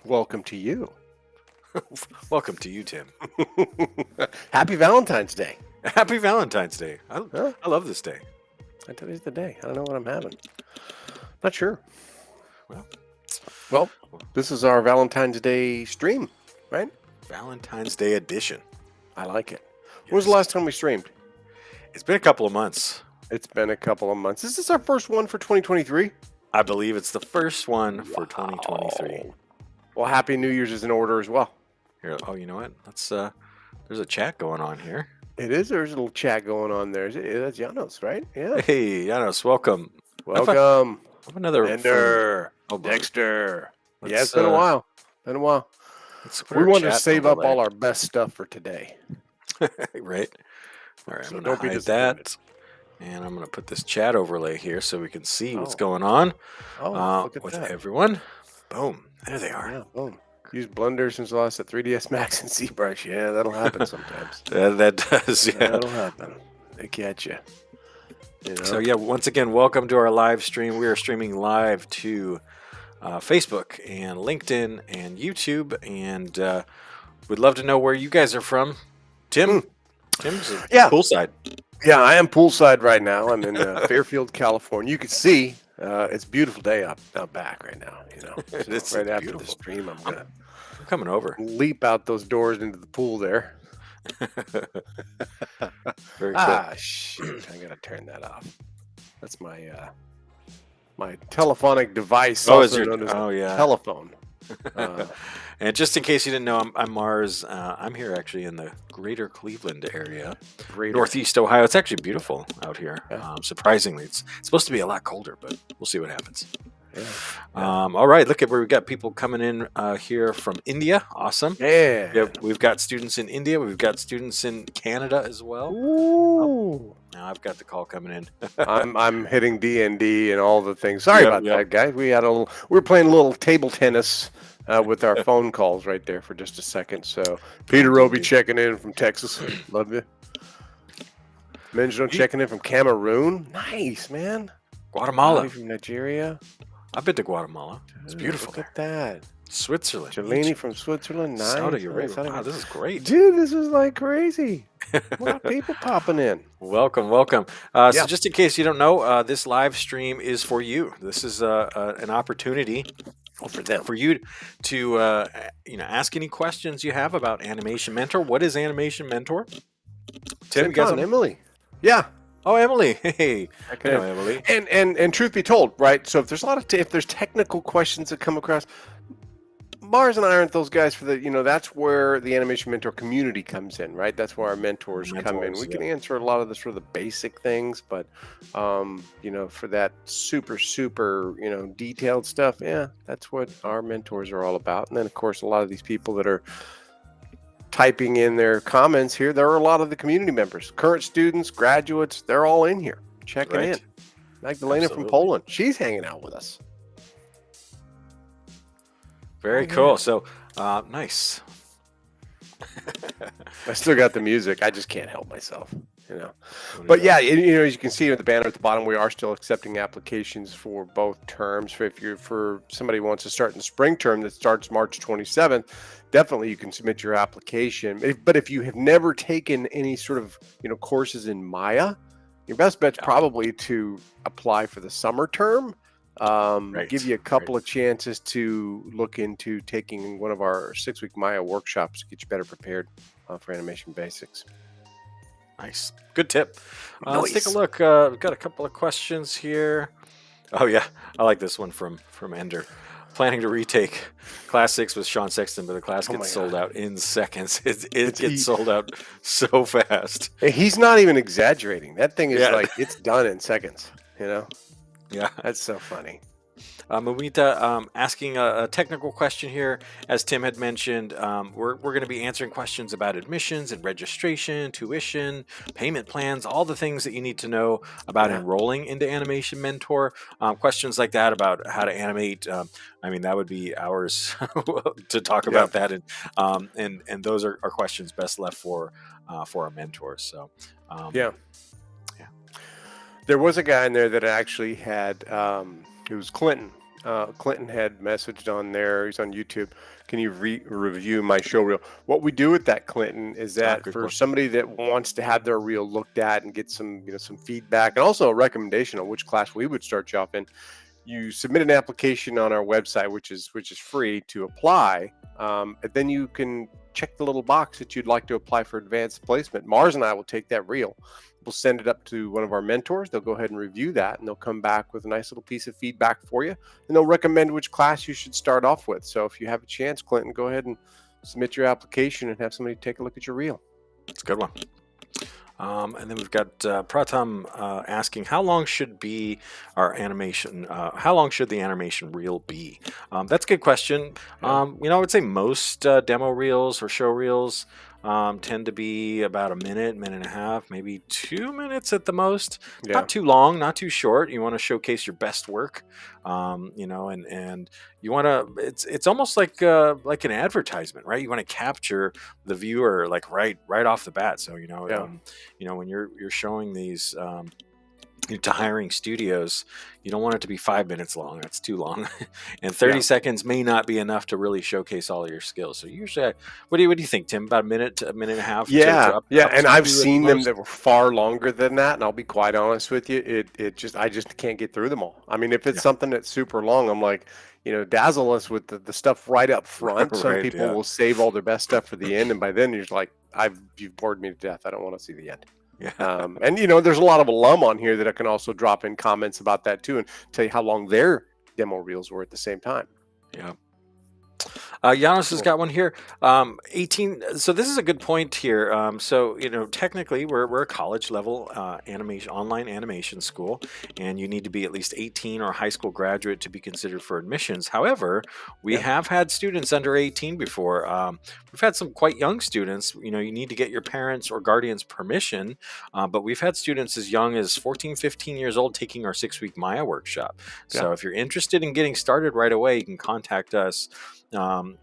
Welcome to you. Welcome to you, Tim. Happy Valentine's Day. Happy Valentine's Day. Huh? I love this day. Today's the day. I don't know what I'm having. Not sure. Well, this is our Valentine's Day stream, right? Valentine's Day edition. I like it. Yes. When was the last time we streamed? It's been a couple of months. It's been a couple of months. Is this our first one for 2023? I believe it's the first one for 2023. Well, Happy New Year's is in order as well. Here, oh, you know what? Let's. There's a chat going on here. It is. There's a little chat going on there. That's Janos, right? Yeah. Hey, Janos, welcome. Welcome. I have another Ender. Dexter. Yeah, it's been a while. We want to save up all our best stuff for today. Right. All right, So I'm don't going be to hide that. And I'm going to put this chat overlay here so we can see what's going on look at with that. everyone. Boom. There they are. Yeah, boom. Use Blender since the last at 3ds Max and ZBrush. Yeah, that'll happen sometimes. That does, yeah. That'll happen. They catch you. So, yeah, once again, welcome to our live stream. We are streaming live to Facebook and LinkedIn and YouTube. And we'd love to know where you guys are from. Tim? Tim's poolside. Yeah, I am poolside right now. I'm in Fairfield, California. You can see it's a beautiful day out back right now. It's right after beautiful. the stream, I'm coming over. Leap out those doors into the pool there. Very cool. Shoot! I gotta turn that off. That's my my telephonic device, also known as telephone. And just in case you didn't know, I'm Mars. I'm here actually in the greater Cleveland area, Northeast Ohio. It's actually beautiful out here. Yeah. Surprisingly, it's supposed to be a lot colder, but we'll see what happens. Yeah. All right, look at where we've got people coming in here from India. Awesome. Yeah. We've got students in India. We've got students in Canada as well. Ooh. Now I've got the call coming in. I'm hitting D&D and all the things. Sorry about that, guys. We were playing a little table tennis with our phone calls right there for just a second. So Peter Roby checking in from Texas. Love you. Menjo checking in from Cameroon. Nice, man. Guatemala. From Nigeria. I've been to Guatemala. It's beautiful. Look at that. Switzerland. Jelini from Switzerland. Nice. Saudi Arabia. Wow, this is great. Dude, this is like crazy. A lot of people popping in. Welcome. So just in case you don't know, this live stream is for you. This is an opportunity for you to ask any questions you have about Animation Mentor. What is Animation Mentor? Tim, Emily. Yeah. Oh, Emily. Hey. I know Emily. And truth be told, right? So if there's if there's technical questions that come across, Mars and I aren't those guys for the, that's where the Animation Mentor community comes in, right? That's where our mentors come in. We can answer a lot of the sort of the basic things, but, for that super, detailed stuff, that's what our mentors are all about. And then, of course, a lot of these people that are typing in their comments here, there are a lot of the community members, current students, graduates, they're all in here checking in. Magdalena from Poland, she's hanging out with us. Very cool. So, nice. I still got the music. I just can't help myself, But yeah, as you can see at the banner at the bottom, we are still accepting applications for both terms. For somebody who wants to start in the spring term that starts March 27th, definitely you can submit your application. But if you have never taken any sort of courses in Maya, your best bet's probably to apply for the summer term. Give you a couple of chances to look into taking one of our 6-week Maya workshops to get you better prepared for animation basics. Nice. Good tip. Nice. Let's take a look. We've got a couple of questions here. Oh, yeah. I like this one from Ender. Planning to retake Class 6 with Sean Sexton, but the class gets sold out in seconds. It gets sold out so fast. He's not even exaggerating. That thing is it's done in seconds, Yeah. That's so funny. Mamita asking a technical question here. As Tim had mentioned, we're going to be answering questions about admissions and registration, tuition, payment plans, all the things that you need to know about enrolling into Animation Mentor. Questions like that about how to animate. That would be hours to talk about that. And those are questions best left for our mentors. So, There was a guy in there that actually had, it was Clinton. Clinton had messaged on there. He's on YouTube. Can you review my show reel? What we do with that, Clinton, is that Good for question. somebody that wants to have their reel looked at and get some, some feedback, and also a recommendation on which class we would start you off in, you submit an application on our website, which is free to apply, and then you can check the little box that you'd like to apply for advanced placement. Mars and I will take that reel. We'll send it up to one of our mentors. They'll go ahead and review that, and they'll come back with a nice little piece of feedback for you, and they'll recommend which class you should start off with. So if you have a chance, Clinton, go ahead and submit your application and have somebody take a look at your reel. It's a good one. And then we've got Pratam asking, how long should be our animation? How long should the animation reel be? That's a good question. Yeah. I would say most demo reels or show reels tend to be about a minute, minute and a half, maybe 2 minutes at the most. Yeah. Not too long, not too short. You want to showcase your best work, and you want to. It's almost like an advertisement, right? You want to capture the viewer like right off the bat. So when you're showing these to hiring studios, you don't want it to be 5 minutes long. That's too long. And 30 seconds may not be enough to really showcase all of your skills. So usually, what do you think, Tim? About a minute to a minute and a half? Yeah, up and to I've at seen the them most? that were far longer than that, and I'll be quite honest with you, I just can't get through them all. I mean, if it's Yeah. something that's super long, I'm like, dazzle us with the stuff right up front. Some Right, people yeah. will save all their best stuff for the end, and by then you're just like, you've bored me to death. I don't want to see the end. Yeah. And there's a lot of alum on here that I can also drop in comments about that too, and tell you how long their demo reels were at the same time. Yeah. Janos has got one here. 18. So this is a good point here. Technically, we're a college level online animation school, and you need to be at least 18 or a high school graduate to be considered for admissions. However, we have had students under 18 before. We've had some quite young students. You need to get your parents or guardians' permission, but we've had students as young as 14, 15 years old taking our 6-week Maya workshop. So if you're interested in getting started right away, you can contact us. And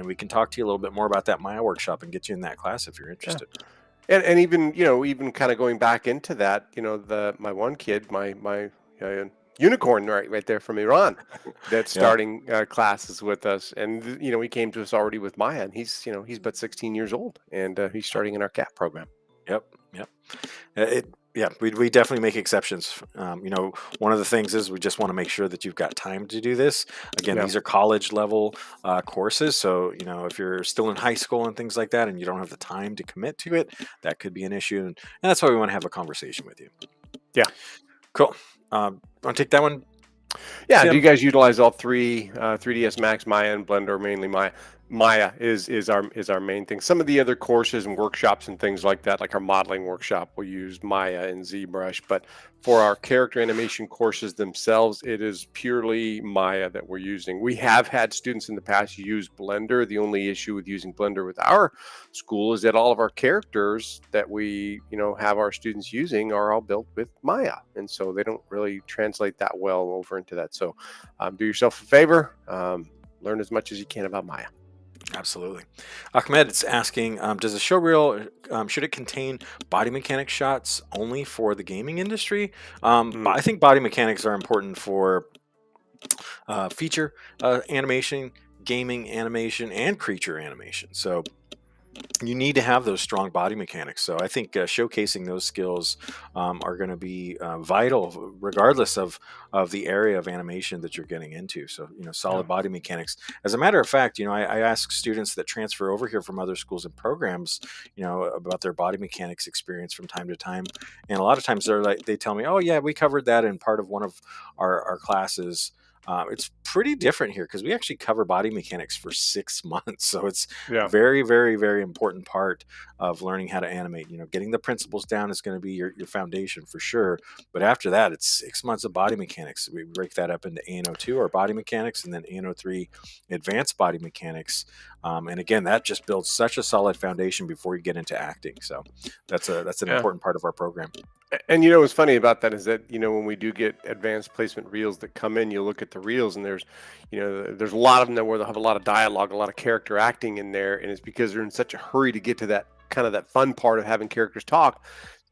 we can talk to you a little bit more about that Maya workshop and get you in that class if you're interested. And even kind of going back into that, my one kid, my unicorn right there from Iran, that's starting classes with us, and he came to us already with Maya, and he's but 16 years old, and he's starting in our CAP program. Yep. We definitely make exceptions. One of the things is we just want to make sure that you've got time to do this. Again, these are college level courses. So, if you're still in high school and things like that, and you don't have the time to commit to it, that could be an issue. And that's why we want to have a conversation with you. Yeah. Cool. Want to take that one? Yeah. Tim? Do you guys utilize all three, 3ds Max, Maya, and Blender, mainly Maya? Maya is our main thing. Some of the other courses and workshops and things like that, like our modeling workshop, we'll use Maya and ZBrush. But for our character animation courses themselves, it is purely Maya that we're using. We have had students in the past use Blender. The only issue with using Blender with our school is that all of our characters that we have our students using are all built with Maya, and so they don't really translate that well over into that. So do yourself a favor, learn as much as you can about Maya. Absolutely. Ahmed is asking, does a show reel, should it contain body mechanics shots only for the gaming industry? I think body mechanics are important for feature animation, gaming animation, and creature animation. So you need to have those strong body mechanics. So I think showcasing those skills are going to be vital, regardless of the area of animation that you're getting into. So solid body mechanics. As a matter of fact, I ask students that transfer over here from other schools and programs, about their body mechanics experience from time to time, and a lot of times they tell me, "Oh yeah, we covered that in part of one of our classes." It's pretty different here because we actually cover body mechanics for 6 months. So it's very, very, very important part of learning how to animate. Getting the principles down is going to be your foundation for sure. But after that, it's 6 months of body mechanics. We break that up into ANO2 or body mechanics, and then ANO3 advanced body mechanics. And again, that just builds such a solid foundation before you get into acting. So that's an important part of our program. And what's funny about that is that when we do get advanced placement reels that come in, you look at the reels and there's a lot of them where they'll have a lot of dialogue, a lot of character acting in there, and it's because they're in such a hurry to get to that kind of that fun part of having characters talk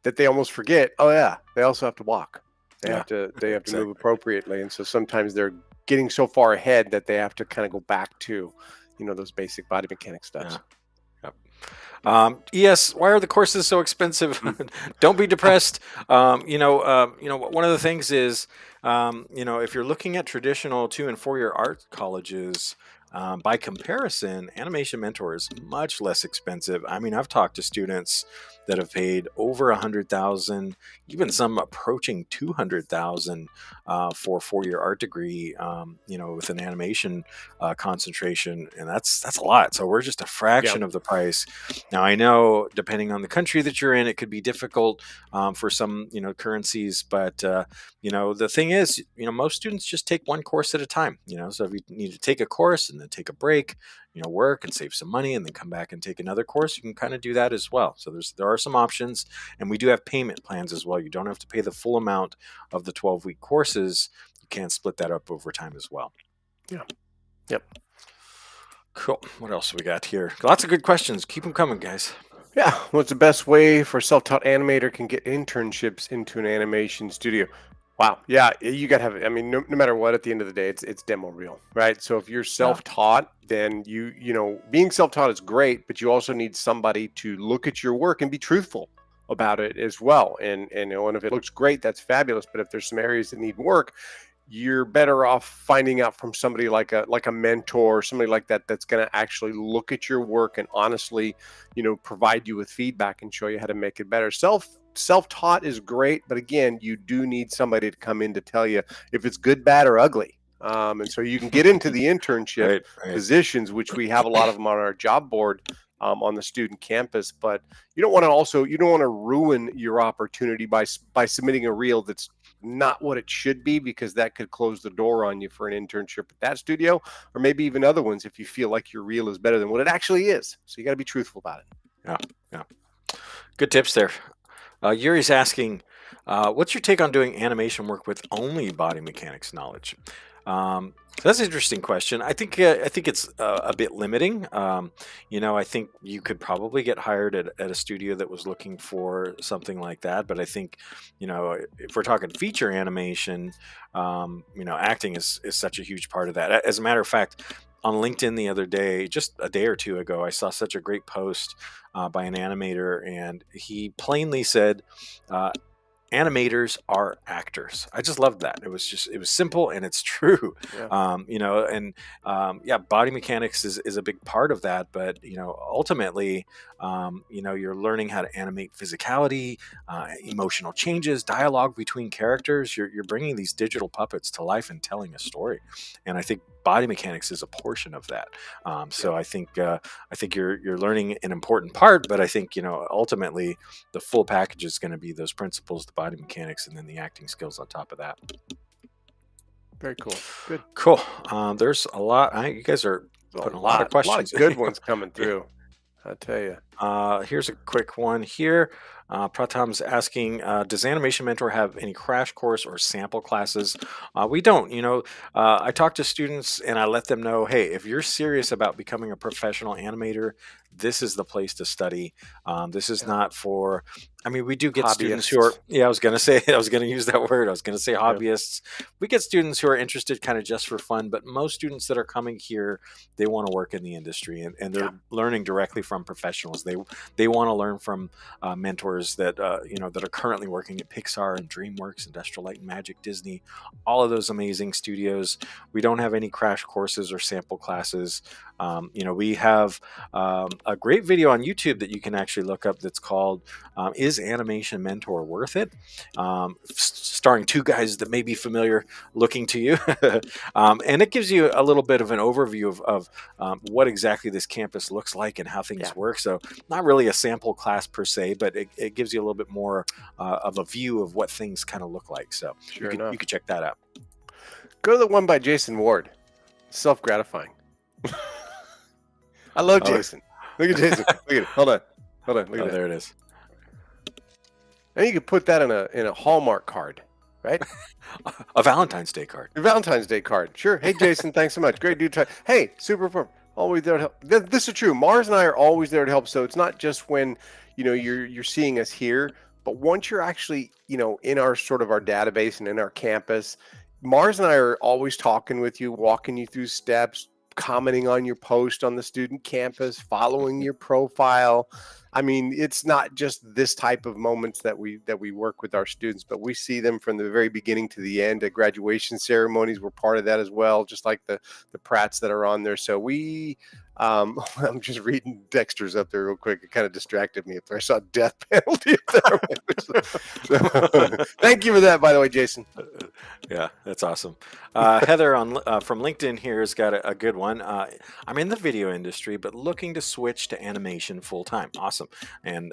that they almost forget. Oh yeah, they also have to walk. They have to Exactly. move appropriately, and so sometimes they're getting so far ahead that they have to kind of go back to, those basic body mechanics Yeah. stuff. Yep. Yes. Why are the courses so expensive? Mm. Don't be depressed. One of the things is, if you're looking at traditional 2 and 4 year art colleges, by comparison, Animation Mentor is much less expensive. I mean, I've talked to students that have paid over 100,000, even some approaching 200,000 for a 4 year art degree. With an animation concentration, and that's a lot. So we're just a Yeah. fraction of the price. Now, I know depending on the country that you're in, it could be difficult for some, currencies. But the thing is, most students just take one course at a time. So if you need to take a course and then take a break, work and save some money, and then come back and take another course, you can kind of do that as well. So there are some options, and we do have payment plans as well. You don't have to pay the full amount of the 12-week courses. You can split that up over time as well. Yeah. Yep. Cool. What else we got here? Lots of good questions. Keep them coming, guys. Yeah. What's the best way for a self-taught animator can get internships into an animation studio? Wow. Yeah. You got to have, I mean, no matter what, at the end of the day, it's demo reel, right? So if you're Yeah. self-taught, then being self-taught is great, but you also need somebody to look at your work and be truthful about it as well. And if it looks great, that's fabulous. But if there's some areas that need work, you're better off finding out from somebody like a mentor, somebody like that, that's going to actually look at your work and honestly, provide you with feedback and show you how to make it better. Self-taught is great, but again, you do need somebody to come in to tell you if it's good, bad, or ugly. And so you can get into the internship Right. positions, which we have a lot of them on our job board on the student campus. But you don't want to ruin your opportunity by submitting a reel that's not what it should be, because that could close the door on you for an internship at that studio, or maybe even other ones if you feel like your reel is better than what it actually is. So you got to be truthful about it. Yeah. Good tips there. Yuri's asking, what's your take on doing animation work with only body mechanics knowledge? So that's an interesting question. I think it's a bit limiting. I think you could probably get hired at a studio that was looking for something like that. But I think, if we're talking feature animation, acting is such a huge part of that. As a matter of fact, on LinkedIn the other day, just a day or two ago, I saw such a great post by an animator, and he plainly said, animators are actors. I just loved that. It was simple and it's true. Yeah. Body mechanics is a big part of that, but ultimately, you're learning how to animate physicality, emotional changes, dialogue between characters. You're bringing these digital puppets to life and telling a story, and I think body mechanics is a portion of that. So I think you're learning an important part, but I think ultimately the full package is going to be those principles, the body mechanics, and then the acting skills on top of that. Very cool. Good. Cool. There's a lot. You guys are putting a lot of questions. A lot of good ones coming through. I tell you. Here's a quick one here. Pratam's asking, does Animation Mentor have any crash course or sample classes? We don't. I talk to students and I let them know, hey, if you're serious about becoming a professional animator, this is the place to study. This is not for, we do get students who are, I was going to use that word. I was going to say hobbyists. We get students who are interested kind of just for fun, but most students that are coming here, they want to work in the industry and they're learning directly from professionals. They want to learn from mentors that that are currently working at Pixar and DreamWorks, Industrial Light and Magic, Disney, all of those amazing studios. We don't have any crash courses or sample classes. We have a great video on YouTube that you can actually look up that's called "Is Animation Mentor Worth It?" Starring two guys that may be familiar looking to you, and it gives you a little bit of an overview of what exactly this campus looks like and how things work. So not really a sample class per se, but it gives you a little bit more of a view of what things kind of look like. So you could check that out. Go to the one by Jason Ward. Self-gratifying. I love Jason. Look at Jason. Look at it. Hold on. Look at that. There it is. And you could put that in a Hallmark card, right? A Valentine's Day card. A Valentine's Day card. Sure. Hey, Jason, thanks so much. Great dude. Hey, super fun. Always there to help. This is true. Mars and I are always there to help. So it's not just when you're seeing us here, but once you're actually in our sort of our database and in our campus, Mars and I are always talking with you, walking you through steps, commenting on your post on the student campus, following your profile. I mean, it's not just this type of moments that we work with our students, but we see them from the very beginning to the end. At graduation ceremonies, we're part of that as well, just like the Pratts that are on there. So I'm just reading Dexter's up there real quick. It kind of distracted me up there. I saw death penalty up there. So, thank you for that, by the way, Jason. Yeah, that's awesome. Heather from LinkedIn here has got a good one. I'm in the video industry, but looking to switch to animation full time. Awesome, and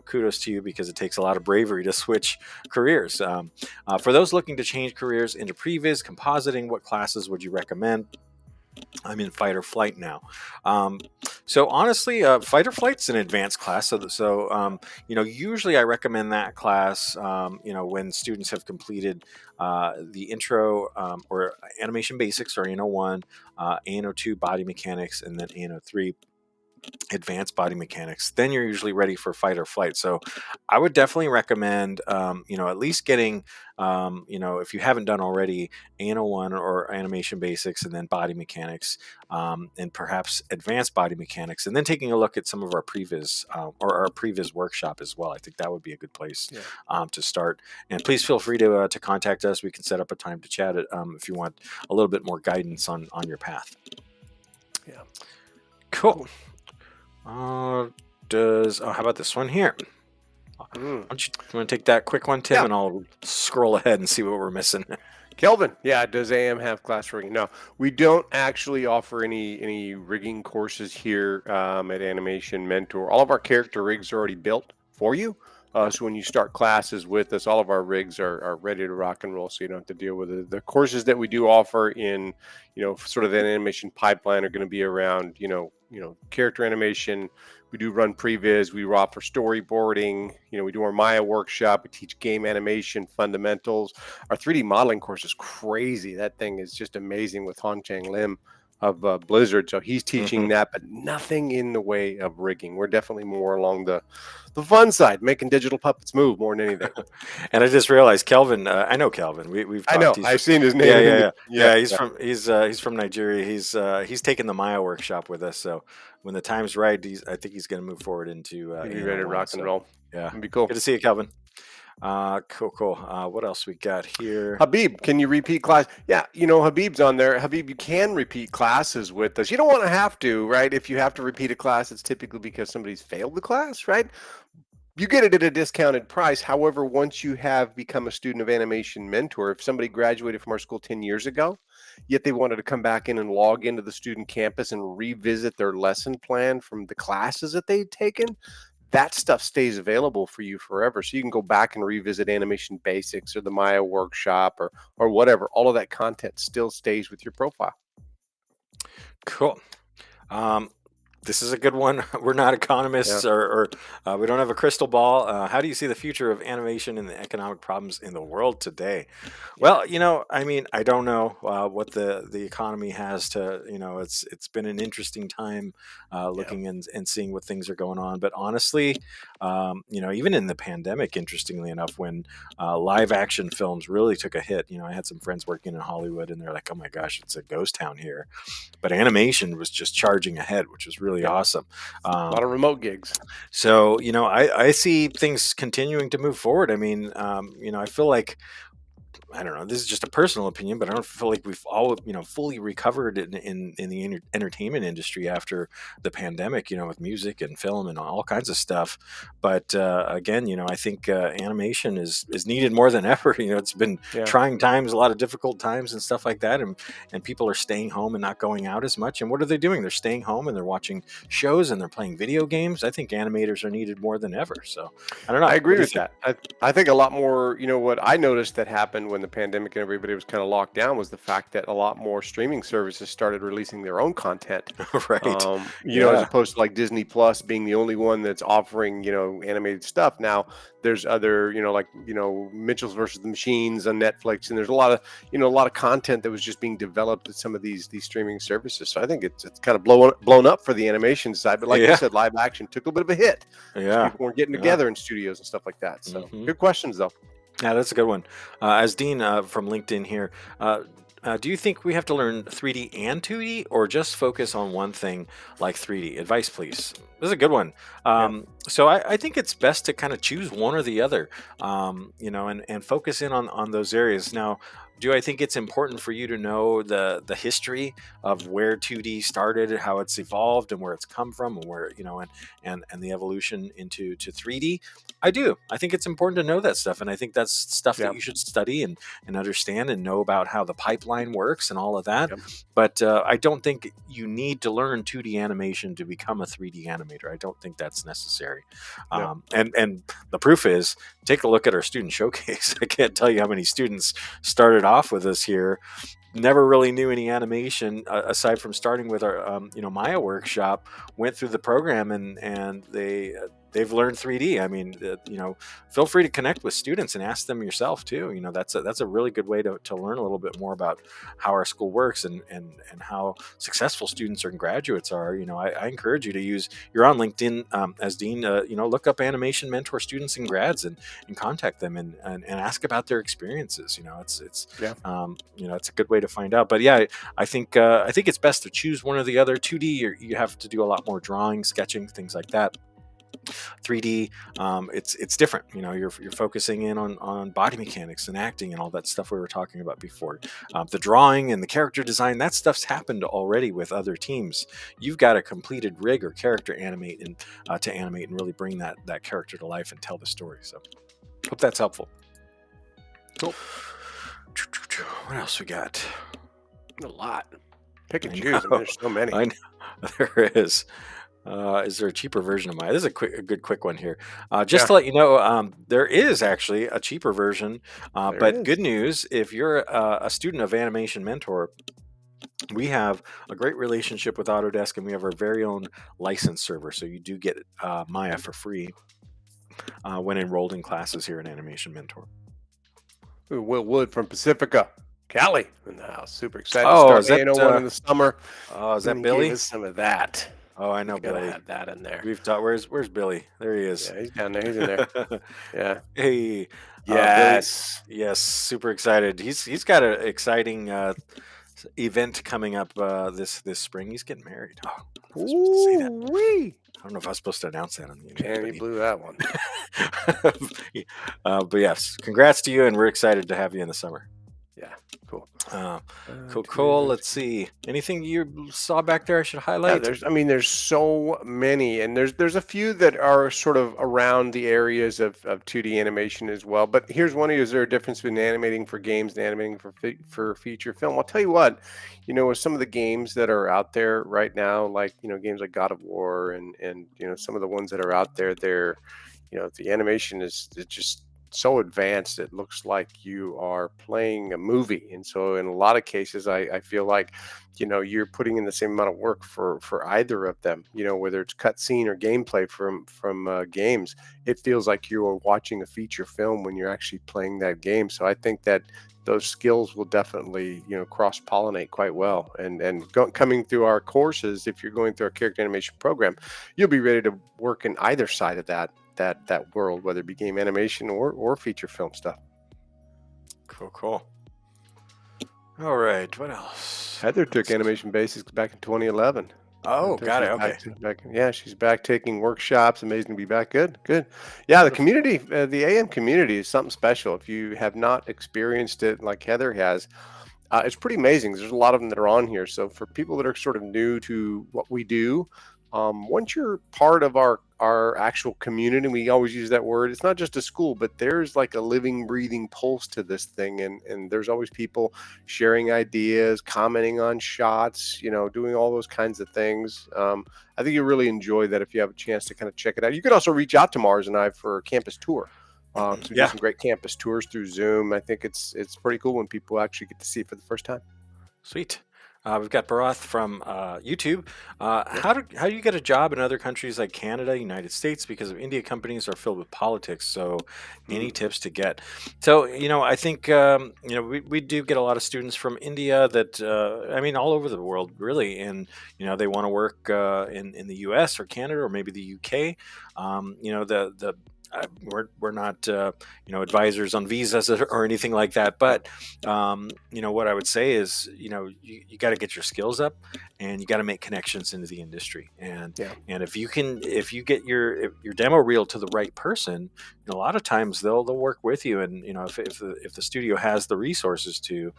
kudos to you because it takes a lot of bravery to switch careers. For those looking to change careers into previs compositing, what classes would you recommend? I'm in fight or flight now. So honestly, fight or flight's an advanced class. Usually I recommend that class, when students have completed the intro or animation basics or ANO1, ANO2 body mechanics, and then ANO3 advanced body mechanics. Then you're usually ready for fight or flight. So I would definitely recommend, at least getting, if you haven't done already, ANO1 or animation basics, and then body mechanics, and perhaps advanced body mechanics, and then taking a look at some of our previs or our previs workshop as well. I think that would be a good place to start. And please feel free to contact us. We can set up a time to chat if you want a little bit more guidance on your path. Yeah. Cool. How about this one here? Want to take that quick one, Tim, and I'll scroll ahead and see what we're missing. Kelvin, does AM have class rigging? No, we don't actually offer any rigging courses here at Animation Mentor. All of our character rigs are already built for you. So when you start classes with us, all of our rigs are ready to rock and roll, so you don't have to deal with it. The courses that we do offer in, sort of an animation pipeline are going to be around, character animation. We do run previs. We offer storyboarding. We do our Maya workshop. We teach game animation fundamentals. Our 3D modeling course is crazy. That thing is just amazing with Hong Chang Lim of Blizzard. So he's teaching that, but nothing in the way of rigging. We're definitely more along the fun side, making digital puppets move more than anything. And I just realized Kelvin. I know Kelvin. We've talked. I know. I've seen his name. Yeah. He's from Nigeria. He's taking the Maya workshop with us. So when the time's right, I think he's going to move forward into. Be ready to rock and roll. Yeah, it'd be cool. Good to see you, Kelvin. Cool. What else we got here? Habib, can you repeat class? Yeah, Habib's on there. Habib, you can repeat classes with us. You don't want to have to, right? If you have to repeat a class, it's typically because somebody's failed the class, right? You get it at a discounted price. However, once you have become a student of Animation Mentor, if somebody graduated from our school 10 years ago, yet they wanted to come back in and log into the student campus and revisit their lesson plan from the classes that they'd taken, that stuff stays available for you forever. So you can go back and revisit animation basics or the Maya workshop or whatever. All of that content still stays with your profile. Cool. This is a good one. We're not economists or we don't have a crystal ball. How do you see the future of animation and the economic problems in the world today? Well, I don't know what the economy has to, it's been an interesting time looking and seeing what things are going on. But honestly, even in the pandemic, interestingly enough, when live action films really took a hit, I had some friends working in Hollywood and they're like, oh my gosh, it's a ghost town here. But animation was just charging ahead, which was really awesome. A lot of remote gigs. So, I see things continuing to move forward. I mean, I feel like, I don't know, this is just a personal opinion, but I don't feel like we've all, fully recovered in the entertainment industry after the pandemic, with music and film and all kinds of stuff. But again, I think animation is needed more than ever. It's been trying times, a lot of difficult times and stuff like that. And people are staying home and not going out as much. And what are they doing? They're staying home and they're watching shows and they're playing video games. I think animators are needed more than ever. So I don't know. I agree with that. I think a lot more, what I noticed that happened when the pandemic and everybody was kind of locked down was the fact that a lot more streaming services started releasing their own content. Right. As opposed to like Disney Plus being the only one that's offering, animated stuff. Now there's other, Mitchell's versus the Machines on Netflix. And there's a lot of content that was just being developed at some of these streaming services. So I think it's kind of blown up for the animation side. But like you said, live action took a bit of a hit. Yeah. People weren't getting together in studios and stuff like that. So good questions though. Yeah, that's a good one. As Dean from LinkedIn here, do you think we have to learn 3D and 2D, or just focus on one thing like 3D? Advice, please. This is a good one. Yeah. So I think it's best to kind of choose one or the other, and focus in on those areas. Now, do I think it's important for you to know the history of where 2D started, how it's evolved, and where it's come from, and where and the evolution to 3D? I do. I think it's important to know that stuff, and I think that's stuff that Yeah. you should study and understand and know about how the pipeline works and all of that. Yep. But I don't think you need to learn 2D animation to become a 3D animator. I don't think that's necessary. No. And the proof is, take a look at our student showcase. I can't tell you how many students started off with us here, never really knew any animation aside from starting with our Maya workshop, went through the program, and they've learned 3D. I mean, feel free to connect with students and ask them yourself too. That's a really good way to learn a little bit more about how our school works and how successful students and graduates are. I encourage you to use, you're on LinkedIn, as Dean, look up animation mentor students and grads and contact them and ask about their experiences. Yeah. It's a good way to find out. But yeah, I think it's best to choose one or the other. 2D, you have to do a lot more drawing, sketching, things like that. 3D, it's different. You're focusing in on body mechanics and acting and all that stuff we were talking about before. The drawing and the character design, that stuff's happened already with other teams. You've got a completed rig or character animate and to animate and really bring that character to life and tell the story. So hope that's helpful. Cool. What else we got? A lot. Pick and I choose. know. There's so many. I know. There is. Is there a cheaper version of Maya? This is a good quick one here. Just Yeah. to let you know, there is actually a cheaper version. There But is. good news, if you're a student of Animation Mentor, we have a great relationship with Autodesk, and we have our very own license server. So you do get Maya for free when enrolled in classes here at Animation Mentor. Ooh, Will Wood from Pacifica, Cali in the house. Super excited to Oh, start is that A1 in the summer. is And that he gave Billy? us some of that. Oh, I know Gotta Billy. have that in there. We've taught. Where's Billy? There he is. Yeah, he's down there. He's in there. Yeah. Hey, Billy. Yes. Yes, super excited. He's got an exciting event coming up this spring. He's getting married. Oh, I don't know if I was supposed to say that. Ooh-wee. I don't know if I was supposed to announce that on the Man, interview. he blew that one. But yes, congrats to you, and we're excited to have you in the summer. Yeah. Cool. Cool. Let's see. Anything you saw back there I should Yeah, highlight? there's so many, and there's a few that are sort of around the areas of 2D animation as well. But here's one: is there a difference between animating for games and animating for feature film? I'll tell you what, with some of the games that are out there right now, like games like God of War and some of the ones that are out there, the animation is just so advanced it looks like you are playing a movie. And so in a lot of cases I feel like you're putting in the same amount of work for either of them, whether it's cutscene or gameplay from games. It feels like you are watching a feature film when you're actually playing that game. So I think that those skills will definitely cross pollinate quite well, and coming through our courses, if you're going through our character animation program, you'll be ready to work in either side of that world, whether it be game animation or feature film stuff. Cool. All right. What else? Heather took animation basics back in 2011. Oh, got it. She's Okay. back, she's back taking workshops. Amazing to be back. Good. Yeah, the community, the AM community is something special. If you have not experienced it like Heather has, it's pretty amazing. There's a lot of them that are on here. So for people that are sort of new to what we do, once you're part of our actual community, we always use that word. It's not just a school, but there's like a living, breathing pulse to this thing, and there's always people sharing ideas, commenting on shots, doing all those kinds of things. I think you really enjoy that if you have a chance to kind of check it out. You could also reach out to Mars and I for a campus tour. So we do Yeah. some great campus tours through Zoom. I think it's pretty cool when people actually get to see it for the first time. Sweet. We've got Barath from YouTube. Yeah. How do you get a job in other countries like Canada, United States? Because of India, companies are filled with politics. So, any Mhm. tips to get? So, I think we do get a lot of students from India that I mean all over the world, really, and they want to work in the U.S. or Canada or maybe the U.K. The we're not advisors on visas or anything like that, but what I would say is you got to get your skills up, and you got to make connections into the industry. Yeah. And if you get your demo reel to the right person, a lot of times they'll work with you, and if the studio has the resources to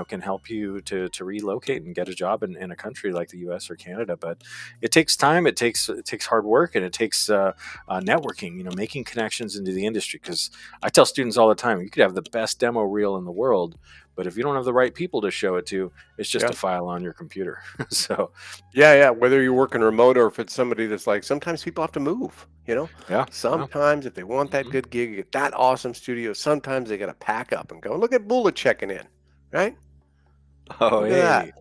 can help you to relocate and get a job in a country like the US or Canada. But it takes time, it takes hard work, and it takes networking, making connections into the industry. Because I tell students all the time, you could have the best demo reel in the world, but if you don't have the right people to show it to, it's just Yeah. a file on your computer. So Yeah. Whether you're working remote or if it's somebody that's like, sometimes people have to move, yeah, yeah. Sometimes if they want that Hmm. good gig, get that awesome studio, sometimes they got to pack up and go. Look at Bula checking in, right? Oh, Look at that. hey.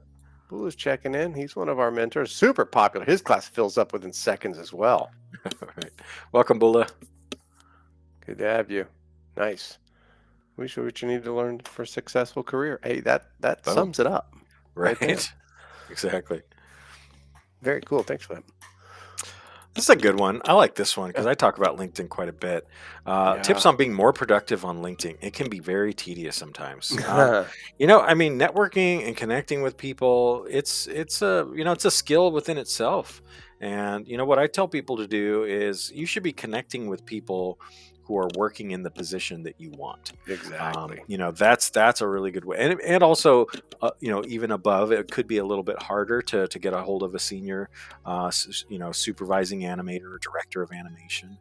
Bula's checking in. He's one of our mentors. Super popular. His class fills up within seconds as well. All right. Welcome, Bula. Good to have you. Nice. We show what you need to learn for a successful career. Hey, that Boom. sums it up right there. Right. Exactly. Very cool. Thanks for This is a good one. I like this one because that. I talk about LinkedIn quite a bit. Yeah. Tips on being more productive on LinkedIn. It can be very tedious sometimes. Yeah. I mean, networking and connecting with people. It's a skill within itself. And what I tell people to do is you should be connecting with people who are working in the position that you want. Exactly. That's a really good way. And also, even above, it could be a little bit harder to get a hold of a senior supervising animator or director of animation.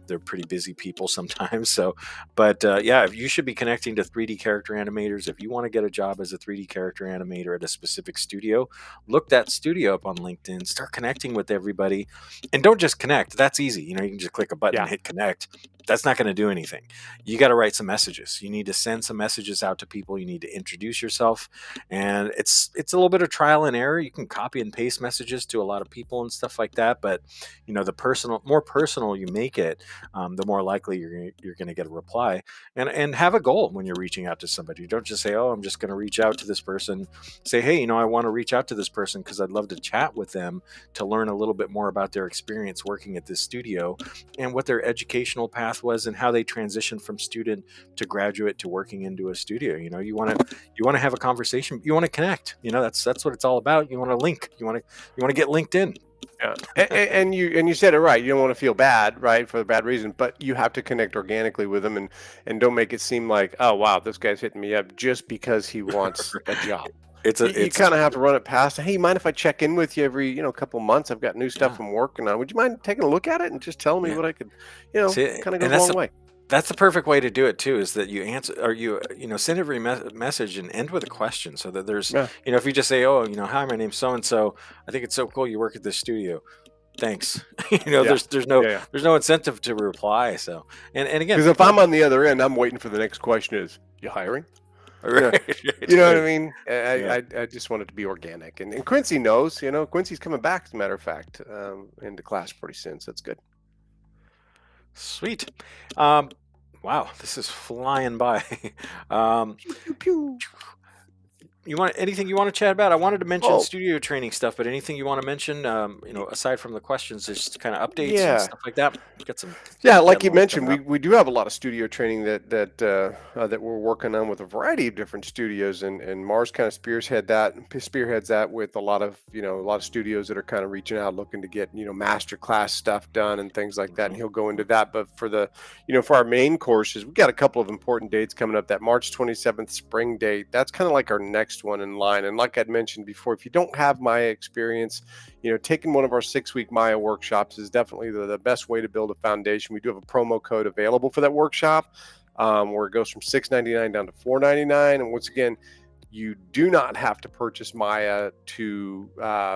They're pretty busy people sometimes. So, but yeah, if you should be connecting to 3D character animators. If you want to get a job as a 3D character animator at a specific studio, look that studio up on LinkedIn. Start connecting with everybody, and don't just connect. That's easy. You can just click a button, Yeah. hit connect. That's not going to do anything. You got to write some messages. You need to send some messages out to people. You need to introduce yourself, and it's a little bit of trial and error. You can copy and paste messages to a lot of people and stuff like that. But the more personal you make it, the more likely you're going to get a reply. And have a goal when you're reaching out to somebody. Don't just say, "Oh, I'm just going to reach out to this person." Say, "Hey, I want to reach out to this person because I'd love to chat with them to learn a little bit more about their experience working at this studio and what their educational path was and how they transitioned from student to graduate to working into a studio." You want to have a conversation. You want to connect. That's what it's all about. You want to link. You want to get linked in. Yeah. And you said it right. You don't want to feel bad, right, for the bad reason, but you have to connect organically with them and don't make it seem like, oh wow, this guy's hitting me up just because he wants a job. It's You, a you it's kind of have to run it past. Hey, mind if I check in with you every couple months? I've got new stuff Yeah, I'm working on. Would you mind taking a look at it and just telling me yeah. what I could, See, kind of and goes a long way. that's the perfect way to do it too. Is that you answer or send every message and end with a question, so that there's Yeah. if you just say, "Oh, hi, my name's so and so. I think it's so cool you work at this studio. Thanks." Yeah. Yeah. there's no incentive to reply. So and again, Because if I'm on the other end, I'm waiting for the next question is, you hiring? You know, right, you know what I right, mean? yeah. I just want it to be organic. And Quincy knows, Quincy's coming back, as a matter of fact, into class pretty soon. So that's good. Sweet. Um, wow, this is flying by. um, Pew, pew, pew. you want anything you want to chat about? I wanted to mention Oh, studio training stuff, but anything you want to mention? Aside from the questions, just kind of updates and yeah. stuff like that. Got some Yeah, like you deadlines mentioned, coming up. we do have a lot of studio training that we're working on with a variety of different studios, and Mars kind of spearheads that with a lot of studios that are kind of reaching out, looking to get master class stuff done and things like that. And Mhm. he'll go into that. But for our main courses, we've got a couple of important dates coming up. That March 27th spring date, that's kind of like our next one in line. And like I'd mentioned before, if you don't have Maya experience, taking one of our 6-week Maya workshops is definitely the best way to build a foundation. We do have a promo code available for that workshop, where it goes from $6.99 down to $4.99. And once again, you do not have to purchase Maya to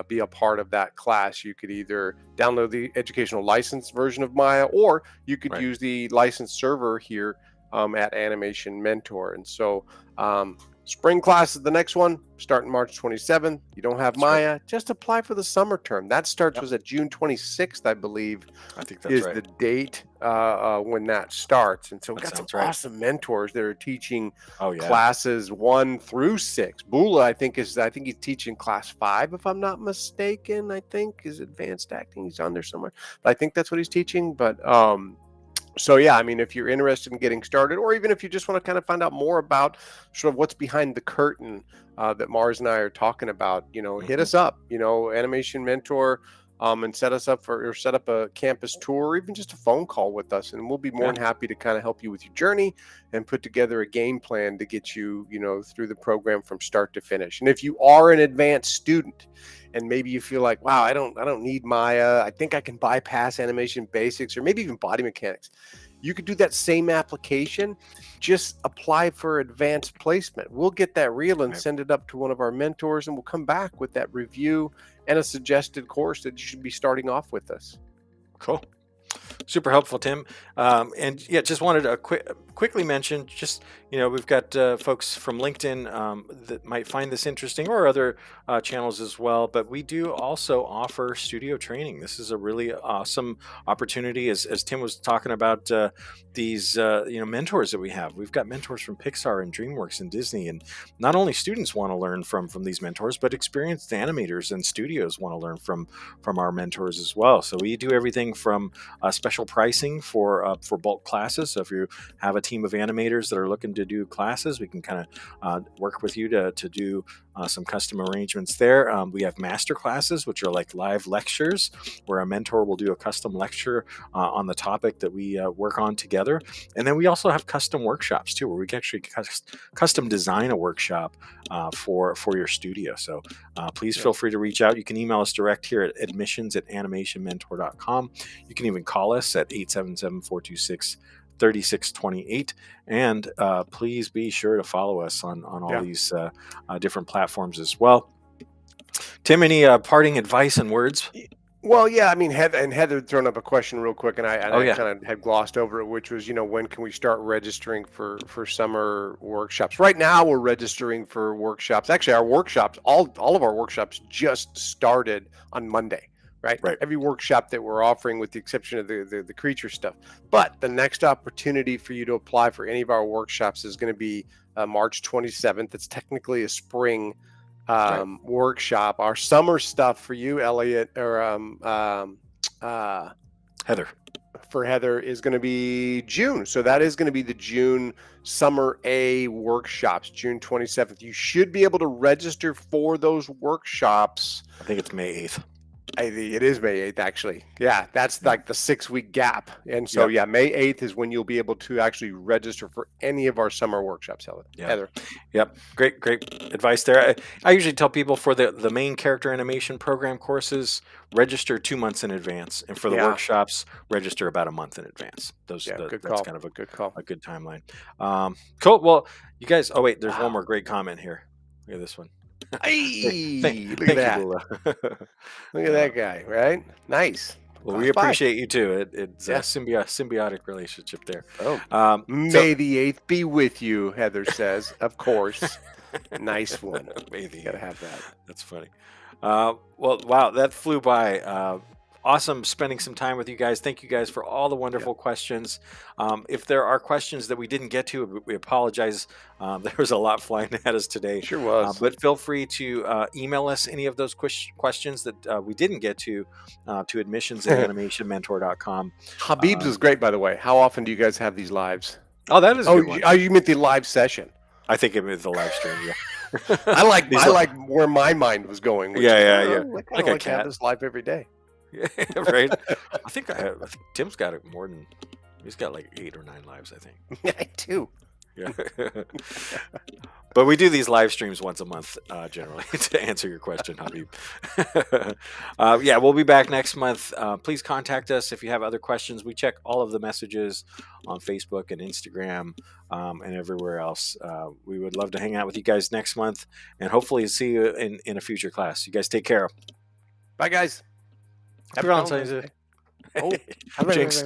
be a part of that class. You could either download the educational license version of Maya, or you could Right. use the licensed server here at Animation Mentor. And so, spring class is the next one, starting March 27th. You don't have That's right. Maya, just apply for the summer term. That starts Yep. was at June 26th, I believe, I think that's is right. the date when that starts. And so we've That got some sounds right. awesome mentors that are teaching Oh yeah. classes 1 through 6. Bula, I think he's teaching class 5, if I'm not mistaken. I think is advanced acting. He's on there somewhere. But I think that's what he's teaching. But So yeah, I mean, if you're interested in getting started, or even if you just want to kind of find out more about sort of what's behind the curtain that Mars and I are talking about, hit Hmm. us up, Animation Mentor, and set us up or set up a campus tour, or even just a phone call with us, and we'll be more Yeah. than happy to kind of help you with your journey and put together a game plan to get you, through the program from start to finish. And if you are an advanced student, and maybe you feel like, wow, I don't need Maya, I think I can bypass animation basics or maybe even body mechanics, you could do that same application, just apply for advanced placement. We'll get that reel and Right. send it up to one of our mentors, and we'll come back with that review and a suggested course that you should be starting off with us. Cool. Super helpful, Tim. And yeah, just wanted to quickly mention, just we've got folks from LinkedIn that might find this interesting, or other channels as well. But we do also offer studio training. This is a really awesome opportunity, as Tim was talking about these mentors that we have. We've got mentors from Pixar and DreamWorks and Disney, and not only students want to learn from these mentors, but experienced animators and studios want to learn from our mentors as well. So we do everything from special pricing for bulk classes. So if you have a team of animators that are looking to do classes, we can kind of work with you to do some custom arrangements there. We have master classes, which are like live lectures, where a mentor will do a custom lecture on the topic that we work on together. And then we also have custom workshops too, where we can actually custom design a workshop for your studio. So please Yeah. feel free to reach out. You can email us direct here at admissions@animationmentor.com. You can even call us at 877-426-3628. And please be sure to follow us on all Yeah. these different platforms as well. Tim, any parting advice and words? Well, yeah, I mean, Heather had thrown up a question real quick, and I and Oh, I yeah. kind of had glossed over it, which was, when can we start registering for summer workshops? Right now, we're registering for workshops. Actually, our workshops, all of our workshops, just started on Monday, right? Right. Every workshop that we're offering, with the exception of the creature stuff. But the next opportunity for you to apply for any of our workshops is going to be March 27th. It's technically a spring Right. workshop. Our summer stuff for you, Elliot, or uh, Heather. for Heather, is going to be June. So that is going to be the June Summer A workshops, June 27th. You should be able to register for those workshops. I think it's May 8th. It is May 8th, actually. Yeah, that's Yeah. like the 6-week gap. And so, Yep. yeah, May 8th is when you'll be able to actually register for any of our summer workshops, Yeah. Heather. Yep. Great advice there. I usually tell people, for the main character animation program courses, register 2 months in advance, and for the Yeah. workshops, register about a month in advance. Yeah, good That's call. kind of Good call. a good timeline. Cool. Well, you guys. Oh wait, there's one Wow. more great comment here. Look at this one. Hey, look at Thank you, that. Bula. Look at that guy, right? Nice. Well, we Class by. appreciate you too. It's a Yeah. symbiotic relationship there. Oh, So May the 8th be with you, Heather says. Of course. Nice one. maybe Gotta have that. that's funny. Well, wow, that flew by. Awesome spending some time with you guys. Thank you guys for all the wonderful questions. If there are questions that we didn't get to, we apologize. There was a lot flying at us today. Sure was. But feel free to email us any of those questions that we didn't get to admissions@animationmentor.com. Habib's is great, by the way. How often do you guys have these lives? Oh, that is a Oh, good one. you meant the live session. I think it was the live stream. Yeah. I like These I li- like where my mind was going. Which Yeah, is, yeah, I yeah. kind of Like like a to have cat. this live every day. Yeah, right. I think Tim's got it more than he's got like 8 or 9 lives, I think. I do. Yeah. But we do these live streams once a month, generally, to answer your question, Habib. Yeah, we'll be back next month. Please contact us if you have other questions. We check all of the messages on Facebook and Instagram, and everywhere else. We would love to hang out with you guys next month, and hopefully see you in a future class. You guys take care. Bye, guys. Happy Happy Valentine's Valentine's Day. Day. Oh, Jinx.